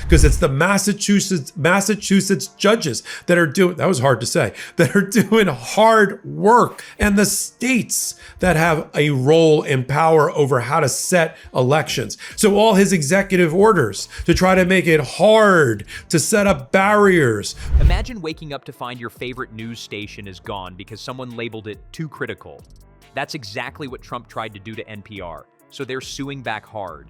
because it's the Massachusetts judges that are doing, that was hard to say, that are doing hard work, and the states that have a role and power over how to set elections. So all his executive orders to try to make it hard to set up barriers. Imagine waking up to find your favorite news station is gone because someone labeled it too critical. That's exactly what Trump tried to do to NPR, so they're suing back hard.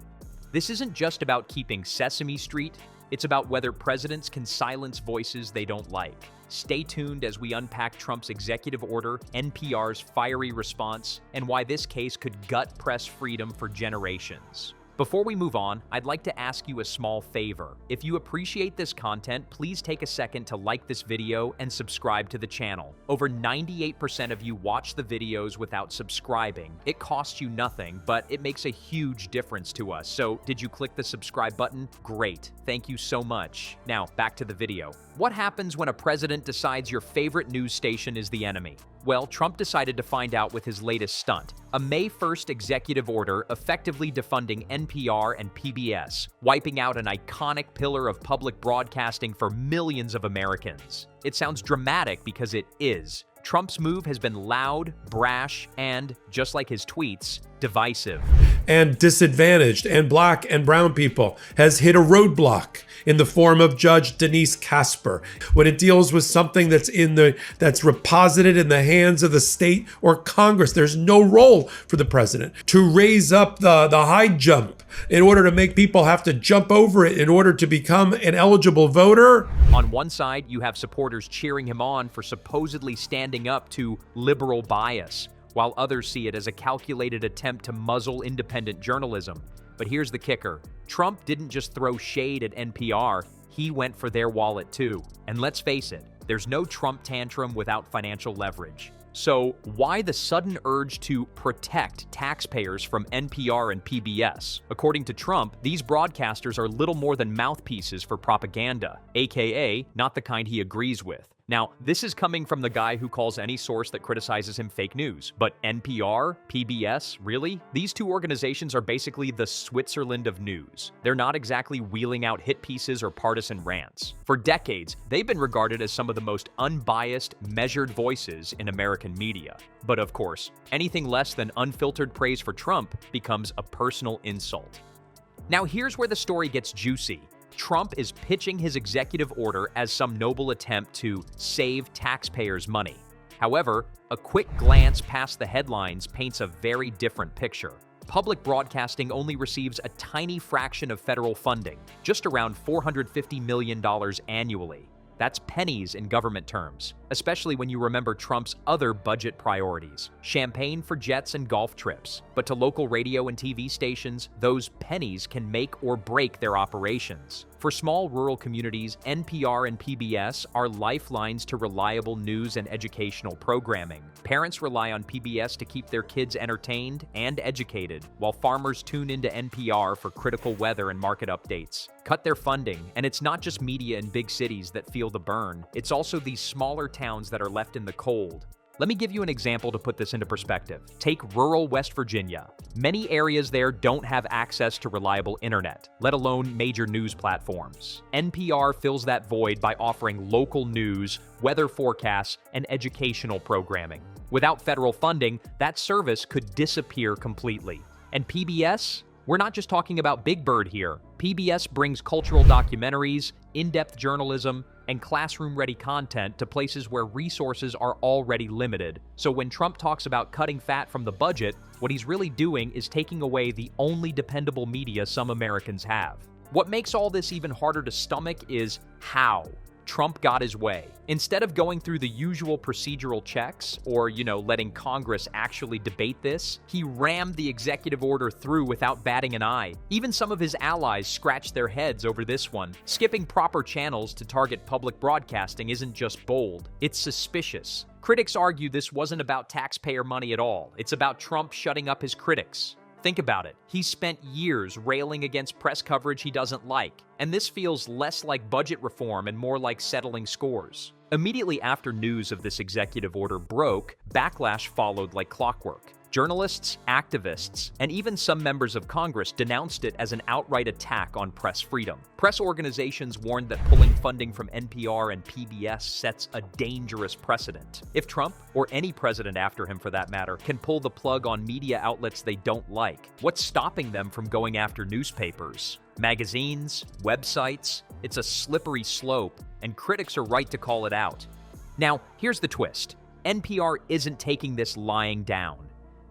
This isn't just about keeping Sesame Street, it's about whether presidents can silence voices they don't like. Stay tuned as we unpack Trump's executive order, NPR's fiery response, and why this case could gut press freedom for generations. Before we move on, I'd like to ask you a small favor. If you appreciate this content, please take a second to like this video and subscribe to the channel. Over 98% of you watch the videos without subscribing. It costs you nothing, but it makes a huge difference to us. So, did you click the subscribe button? Great. Thank you so much. Now, back to the video. What happens when a president decides your favorite news station is the enemy? Well, Trump decided to find out with his latest stunt, a May 1st executive order effectively defunding NPR and PBS, wiping out an iconic pillar of public broadcasting for millions of Americans. It sounds dramatic because it is. Trump's move has been loud, brash, and, just like his tweets, divisive. And disadvantaged and black and brown people has hit a roadblock in the form of Judge Denise Casper. When it deals with something that's reposited in the hands of the state or Congress, there's no role for the president to raise up the high jump in order to make people have to jump over it in order to become an eligible voter. On one side, you have supporters cheering him on for supposedly standing up to liberal bias, while others see it as a calculated attempt to muzzle independent journalism. But here's the kicker. Trump didn't just throw shade at NPR, he went for their wallet too. And let's face it, there's no Trump tantrum without financial leverage. So why the sudden urge to protect taxpayers from NPR and PBS? According to Trump, these broadcasters are little more than mouthpieces for propaganda, aka not the kind he agrees with. Now, this is coming from the guy who calls any source that criticizes him fake news. But NPR, PBS, really? These two organizations are basically the Switzerland of news. They're not exactly wheeling out hit pieces or partisan rants. For decades, they've been regarded as some of the most unbiased, measured voices in American media. But of course, anything less than unfiltered praise for Trump becomes a personal insult. Now here's where the story gets juicy. Trump is pitching his executive order as some noble attempt to save taxpayers' money. However, a quick glance past the headlines paints a very different picture. Public broadcasting only receives a tiny fraction of federal funding, just around $450 million annually. That's pennies in government terms, especially when you remember Trump's other budget priorities, champagne for jets and golf trips. But to local radio and TV stations, those pennies can make or break their operations. For small rural communities, NPR and PBS are lifelines to reliable news and educational programming. Parents rely on PBS to keep their kids entertained and educated, while farmers tune into NPR for critical weather and market updates. Cut their funding, and it's not just media in big cities that feel the burn. It's also these smaller towns that are left in the cold. Let me give you an example to put this into perspective. Take rural West Virginia. Many areas there don't have access to reliable internet, let alone major news platforms. NPR fills that void by offering local news, weather forecasts, and educational programming. Without federal funding, that service could disappear completely. And PBS? We're not just talking about Big Bird here. PBS brings cultural documentaries, in-depth journalism, and classroom-ready content to places where resources are already limited. So when Trump talks about cutting fat from the budget, what he's really doing is taking away the only dependable media some Americans have. What makes all this even harder to stomach is how Trump got his way. Instead of going through the usual procedural checks or, letting Congress actually debate this, he rammed the executive order through without batting an eye. Even some of his allies scratched their heads over this one. Skipping proper channels to target public broadcasting isn't just bold, it's suspicious. Critics argue this wasn't about taxpayer money at all. It's about Trump shutting up his critics. Think about it. He's spent years railing against press coverage he doesn't like, and this feels less like budget reform and more like settling scores. Immediately after news of this executive order broke, backlash followed like clockwork. Journalists, activists, and even some members of Congress denounced it as an outright attack on press freedom. Press organizations warned that pulling funding from NPR and PBS sets a dangerous precedent. If Trump, or any president after him for that matter, can pull the plug on media outlets they don't like, what's stopping them from going after newspapers, magazines, websites? It's a slippery slope, and critics are right to call it out. Now, here's the twist. NPR isn't taking this lying down.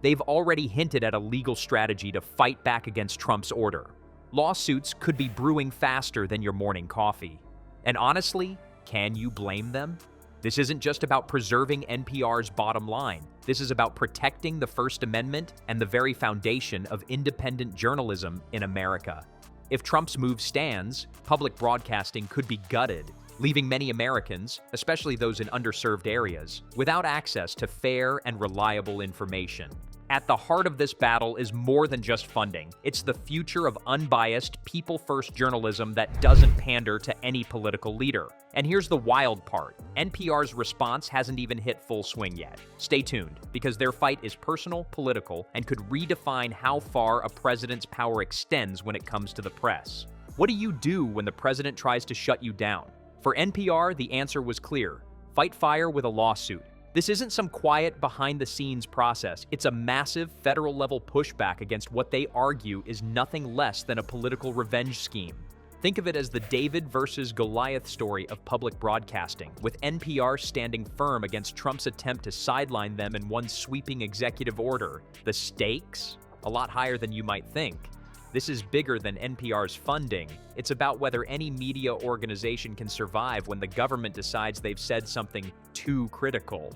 They've already hinted at a legal strategy to fight back against Trump's order. Lawsuits could be brewing faster than your morning coffee. And honestly, can you blame them? This isn't just about preserving NPR's bottom line. This is about protecting the First Amendment and the very foundation of independent journalism in America. If Trump's move stands, public broadcasting could be gutted, leaving many Americans, especially those in underserved areas, without access to fair and reliable information. At the heart of this battle is more than just funding. It's the future of unbiased, people-first journalism that doesn't pander to any political leader. And here's the wild part. NPR's response hasn't even hit full swing yet. Stay tuned, because their fight is personal, political, and could redefine how far a president's power extends when it comes to the press. What do you do when the president tries to shut you down? For NPR, the answer was clear. Fight fire with a lawsuit. This isn't some quiet, behind-the-scenes process. It's a massive, federal-level pushback against what they argue is nothing less than a political revenge scheme. Think of it as the David versus Goliath story of public broadcasting, with NPR standing firm against Trump's attempt to sideline them in one sweeping executive order. The stakes? A lot higher than you might think. This is bigger than NPR's funding. It's about whether any media organization can survive when the government decides they've said something too critical.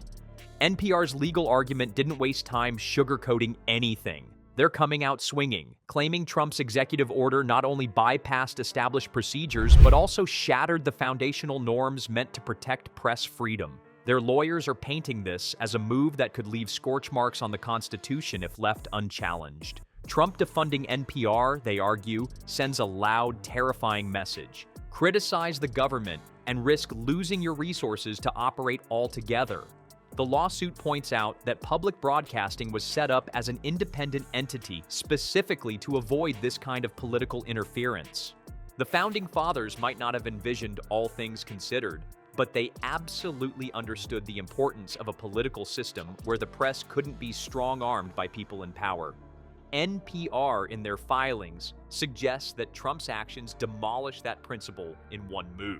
NPR's legal argument didn't waste time sugarcoating anything. They're coming out swinging, claiming Trump's executive order not only bypassed established procedures, but also shattered the foundational norms meant to protect press freedom. Their lawyers are painting this as a move that could leave scorch marks on the Constitution if left unchallenged. Trump defunding NPR, they argue, sends a loud, terrifying message. Criticize the government and risk losing your resources to operate altogether. The lawsuit points out that public broadcasting was set up as an independent entity specifically to avoid this kind of political interference. The founding fathers might not have envisioned all things considered, but they absolutely understood the importance of a political system where the press couldn't be strong-armed by people in power. NPR, in their filings, suggests that Trump's actions demolish that principle in one move.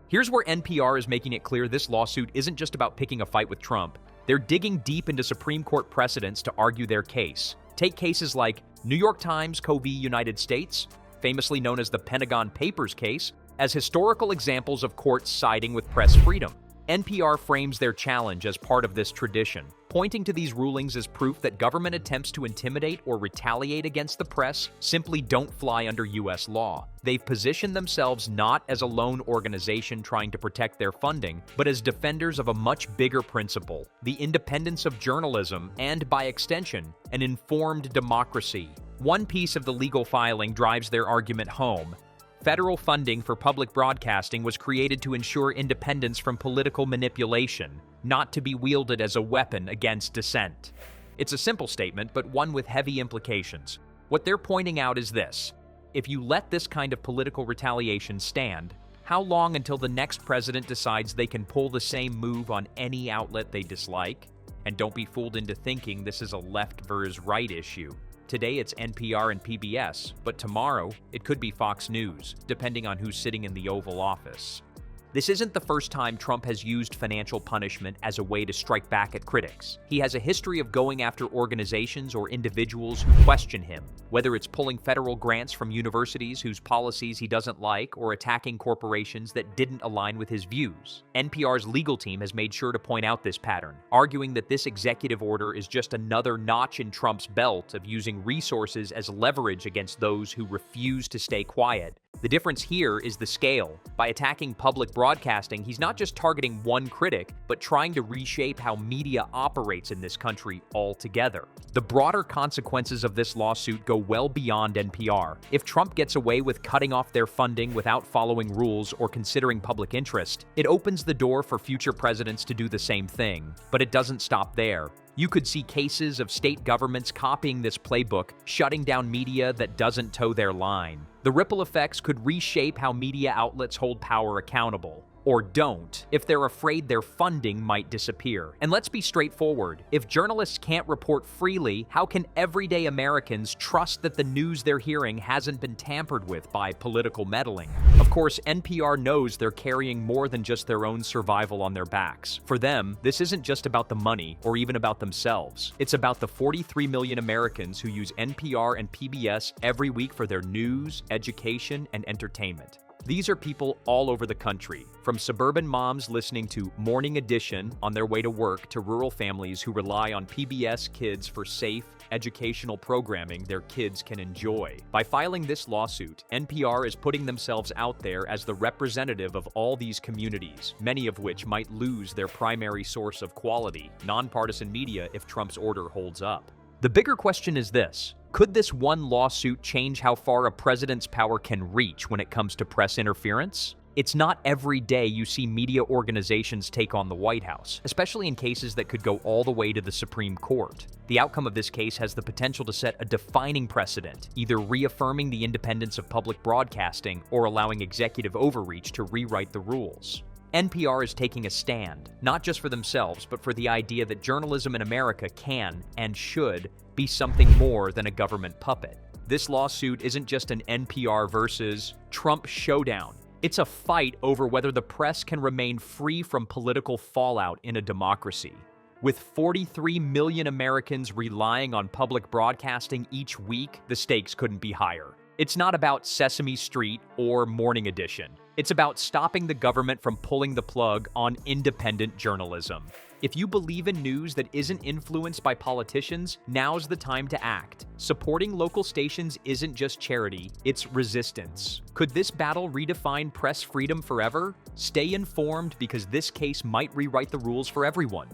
Here's where NPR is making it clear this lawsuit isn't just about picking a fight with Trump. They're digging deep into Supreme Court precedents to argue their case. Take cases like New York Times v. United States, famously known as the Pentagon Papers case, as historical examples of courts siding with press freedom. NPR frames their challenge as part of this tradition, pointing to these rulings as proof that government attempts to intimidate or retaliate against the press simply don't fly under U.S. law. They've positioned themselves not as a lone organization trying to protect their funding, but as defenders of a much bigger principle, the independence of journalism and, by extension, an informed democracy. One piece of the legal filing drives their argument home. Federal funding for public broadcasting was created to ensure independence from political manipulation, not to be wielded as a weapon against dissent. It's a simple statement, but one with heavy implications. What they're pointing out is this: if you let this kind of political retaliation stand, how long until the next president decides they can pull the same move on any outlet they dislike? And don't be fooled into thinking this is a left versus right issue. Today it's NPR and PBS, but tomorrow it could be Fox News, depending on who's sitting in the Oval Office. This isn't the first time Trump has used financial punishment as a way to strike back at critics. He has a history of going after organizations or individuals who question him, whether it's pulling federal grants from universities whose policies he doesn't like or attacking corporations that didn't align with his views. NPR's legal team has made sure to point out this pattern, arguing that this executive order is just another notch in Trump's belt of using resources as leverage against those who refuse to stay quiet. The difference here is the scale. By attacking public broadcasting, he's not just targeting one critic, but trying to reshape how media operates in this country altogether. The broader consequences of this lawsuit go well beyond NPR. If Trump gets away with cutting off their funding without following rules or considering public interest, it opens the door for future presidents to do the same thing. But it doesn't stop there. You could see cases of state governments copying this playbook, shutting down media that doesn't toe their line. The ripple effects could reshape how media outlets hold power accountable. Or don't, if they're afraid their funding might disappear. And let's be straightforward. If journalists can't report freely, how can everyday Americans trust that the news they're hearing hasn't been tampered with by political meddling? Of course, NPR knows they're carrying more than just their own survival on their backs. For them, this isn't just about the money or even about themselves. It's about the 43 million Americans who use NPR and PBS every week for their news, education, and entertainment. These are people all over the country, from suburban moms listening to Morning Edition on their way to work to rural families who rely on PBS Kids for safe, educational programming their kids can enjoy. By filing this lawsuit, NPR is putting themselves out there as the representative of all these communities, many of which might lose their primary source of quality, nonpartisan media if Trump's order holds up. The bigger question is this: could this one lawsuit change how far a president's power can reach when it comes to press interference? It's not every day you see media organizations take on the White House, especially in cases that could go all the way to the Supreme Court. The outcome of this case has the potential to set a defining precedent, either reaffirming the independence of public broadcasting or allowing executive overreach to rewrite the rules. NPR is taking a stand, not just for themselves, but for the idea that journalism in America can and should be something more than a government puppet. This lawsuit isn't just an NPR versus Trump showdown. It's a fight over whether the press can remain free from political fallout in a democracy. With 43 million Americans relying on public broadcasting each week, the stakes couldn't be higher. It's not about Sesame Street or Morning Edition. It's about stopping the government from pulling the plug on independent journalism. If you believe in news that isn't influenced by politicians, now's the time to act. Supporting local stations isn't just charity, it's resistance. Could this battle redefine press freedom forever? Stay informed, because this case might rewrite the rules for everyone.